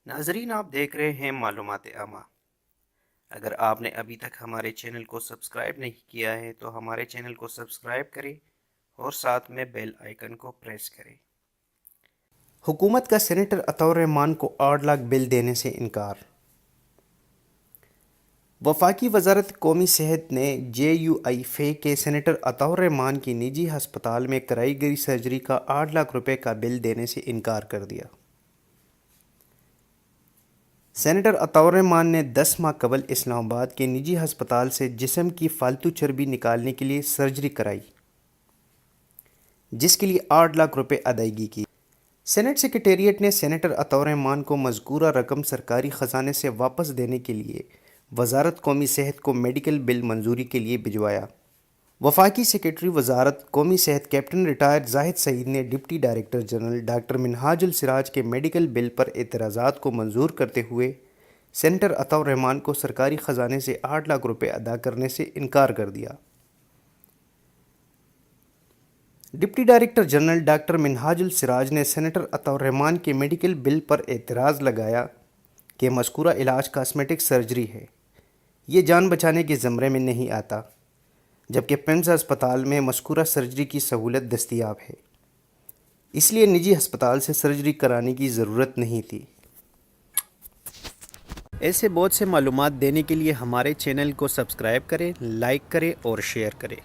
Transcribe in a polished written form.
ناظرین، آپ دیکھ رہے ہیں معلومات عامہ۔ اگر آپ نے ابھی تک ہمارے چینل کو سبسکرائب نہیں کیا ہے تو ہمارے چینل کو سبسکرائب کریں اور ساتھ میں بیل آئیکن کو پریس کریں۔ حکومت کا سینیٹر عطاء الرحمان کو 8 لاکھ بل دینے سے انکار۔ وفاقی وزارت قومی صحت نے جے یو آئی فے کے سینیٹر عطاء الرحمان کی نجی ہسپتال میں کرائی گئی سرجری کا 8 لاکھ روپے کا بل دینے سے انکار کر دیا۔ سینیٹر عطاء الرحمان نے 10 ماہ قبل اسلام آباد کے نجی ہسپتال سے جسم کی فالتو چربی نکالنے کے لیے سرجری کرائی، جس کے لیے 8 لاکھ روپے ادائیگی کی۔ سینٹ سیکریٹریٹ نے سینیٹر عطاء الرحمان کو مذکورہ رقم سرکاری خزانے سے واپس دینے کے لیے وزارت قومی صحت کو میڈیکل بل منظوری کے لیے بھجوایا۔ وفاقی سیکریٹری وزارت قومی صحت کیپٹن ریٹائرڈ زاہد سعید نے ڈپٹی ڈائریکٹر جنرل ڈاکٹر منہاج السراج کے میڈیکل بل پر اعتراضات کو منظور کرتے ہوئے سینیٹر عطاء الرحمان کو سرکاری خزانے سے 8 لاکھ روپے ادا کرنے سے انکار کر دیا۔ ڈپٹی ڈائریکٹر جنرل ڈاکٹر منہاج السراج نے سینیٹر عطاء الرحمان کے میڈیکل بل پر اعتراض لگایا کہ مذکورہ علاج کاسمیٹک سرجری ہے، یہ جان بچانے کے زمرے میں نہیں آتا، جبکہ پیمز ہسپتال میں مذکورہ سرجری کی سہولت دستیاب ہے، اس لیے نجی ہسپتال سے سرجری کرانے کی ضرورت نہیں تھی۔ ایسے بہت سے معلومات دینے کے لیے ہمارے چینل کو سبسکرائب کریں، لائک کریں اور شیئر کریں۔